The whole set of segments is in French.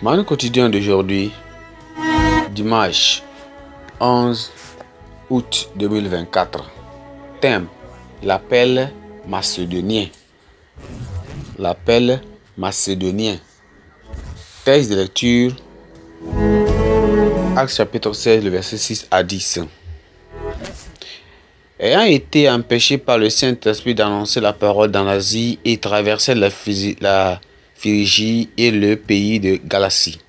Manu quotidien d'aujourd'hui, dimanche 11 août 2024. Thème: l'appel macédonien. L'appel macédonien. Texte de lecture: Actes chapitre 16, le verset 6 à 10. Ayant été empêché par le Saint-Esprit d'annoncer la parole dans l'Asie, il traversait la Phrygie et le pays de Galatie.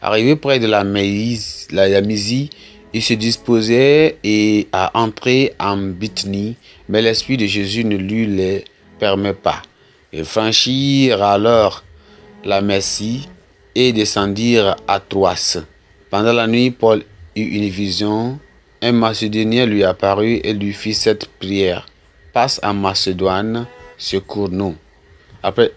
Arrivé près de la Mysie, il se disposait à entrer en Bithynie, mais l'Esprit de Jésus ne lui le permet pas. Ils franchirent alors la Messie et descendirent à Troas. Pendant la nuit, Paul eut une vision. Un Macédonien lui apparut et lui fit cette prière: passe en Macédoine, secours-nous.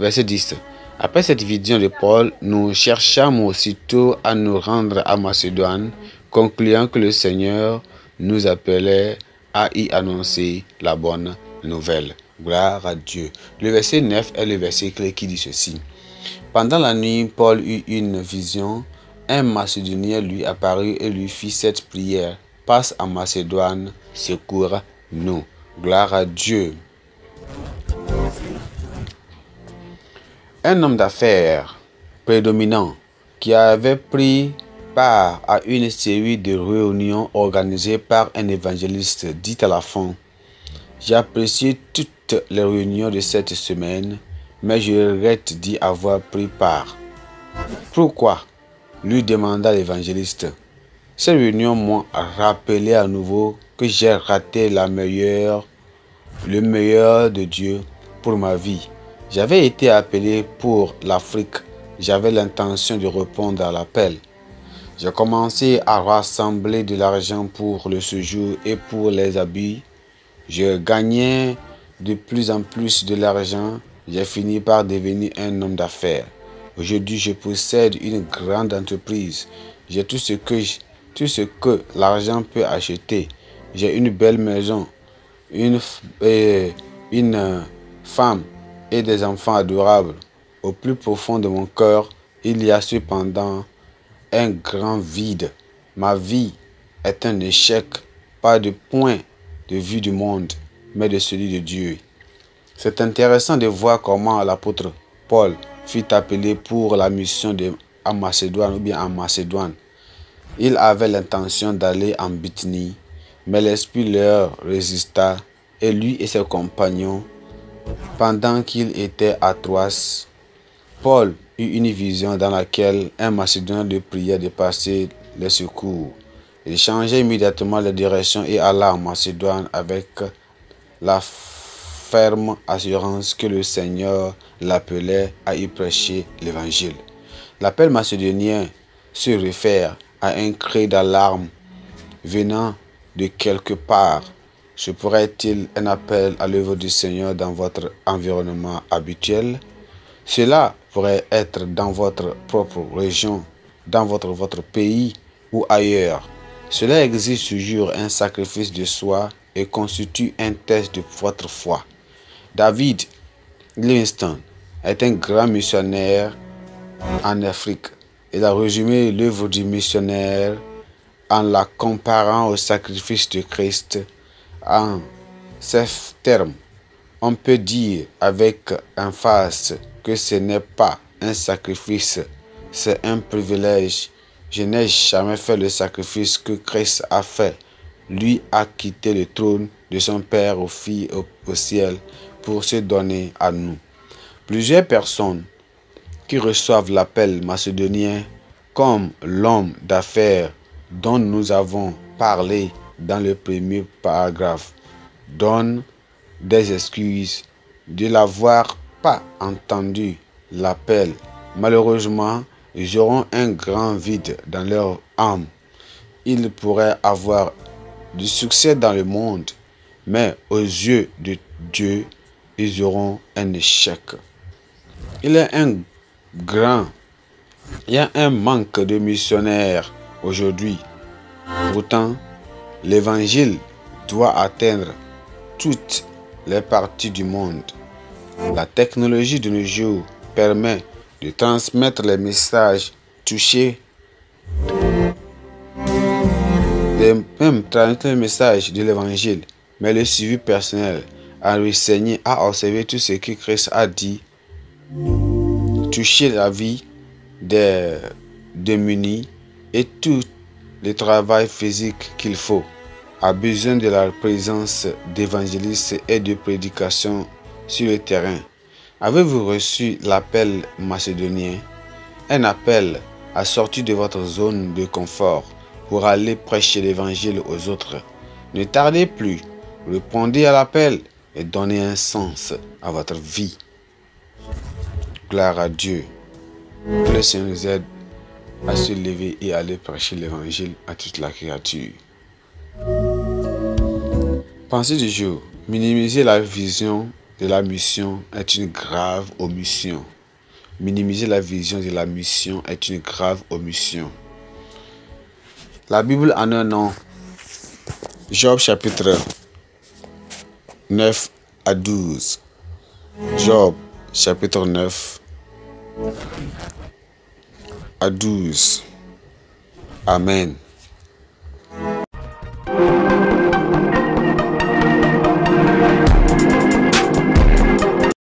Verset 10. Après cette vision de Paul, nous cherchâmes aussitôt à nous rendre à Macédoine, concluant que le Seigneur nous appelait à y annoncer la bonne nouvelle. Gloire à Dieu. Le verset 9 est le verset clé qui dit ceci: pendant la nuit, Paul eut une vision. Un Macédonien lui apparut et lui fit cette prière: passe en Macédoine, secours-nous. Gloire à Dieu. Un homme d'affaires prédominant qui avait pris part à une série de réunions organisées par un évangéliste dit à la fin: j'ai apprécié toutes les réunions de cette semaine, mais je regrette d'y avoir pris part. Pourquoi? Lui demanda l'évangéliste. Ces réunions m'ont rappelé à nouveau que j'ai raté le meilleur de Dieu pour ma vie. J'avais été appelé pour l'Afrique. J'avais l'intention de répondre à l'appel. J'ai commencé à rassembler de l'argent pour le séjour et pour les habits. Je gagnais de plus en plus de l'argent. J'ai fini par devenir un homme d'affaires. Aujourd'hui, je possède une grande entreprise. J'ai tout ce que l'argent peut acheter. J'ai une belle maison, une femme et des enfants adorables. Au plus profond de mon cœur, il y a cependant un grand vide. Ma vie est un échec, pas de point de vue du monde, mais de celui de Dieu. C'est intéressant de voir comment l'apôtre Paul fut appelé pour la mission en Macédoine. Il avait l'intention d'aller en Bithynie, mais l'Esprit leur résista, et lui et ses compagnons, pendant qu'il était à Troas, Paul eut une vision dans laquelle un Macédonien lui priait de passer les secours. Il changea immédiatement la direction et alla en Macédoine avec la ferme assurance que le Seigneur l'appelait à y prêcher l'évangile. L'appel macédonien se réfère à un cri d'alarme venant de quelque part. Ce pourrait-il un appel à l'œuvre du Seigneur dans votre environnement habituel? Cela pourrait être dans votre propre région, dans votre pays ou ailleurs. Cela exige toujours un sacrifice de soi et constitue un test de votre foi. David Livingstone est un grand missionnaire en Afrique. Il a résumé l'œuvre du missionnaire en la comparant au sacrifice de Christ. En ces termes, on peut dire avec emphase que ce n'est pas un sacrifice, c'est un privilège. Je n'ai jamais fait le sacrifice que Christ a fait. Lui a quitté le trône de son Père au ciel pour se donner à nous. Plusieurs personnes qui reçoivent l'appel macédonien, comme l'homme d'affaires dont nous avons parlé dans le premier paragraphe, donnent des excuses de n'avoir pas entendu l'appel. Malheureusement, ils auront un grand vide dans leur âme. Ils pourraient avoir du succès dans le monde, mais aux yeux de Dieu, ils auront un échec. Il y a un manque de missionnaires aujourd'hui. Pourtant, l'évangile doit atteindre toutes les parties du monde. La technologie de nos jours permet de transmettre les messages toucher, même transmettre le message de l'évangile, mais le suivi personnel, à renseigner, à observer tout ce que Christ a dit, toucher la vie des démunis et tout le travail physique qu'il faut, a besoin de la présence d'évangélistes et de prédication sur le terrain. Avez-vous reçu l'appel macédonien? Un appel à sortir de votre zone de confort pour aller prêcher l'évangile aux autres. Ne tardez plus, répondez à l'appel et donnez un sens à votre vie. Gloire à Dieu. Que le Seigneur nous aide à se lever et aller prêcher l'évangile à toute la créature. Pensée du jour. Minimiser la vision de la mission est une grave omission. Minimiser la vision de la mission est une grave omission. La Bible en un nom. Job chapitre 9 à 12. Job chapitre 9 à 12. Amen.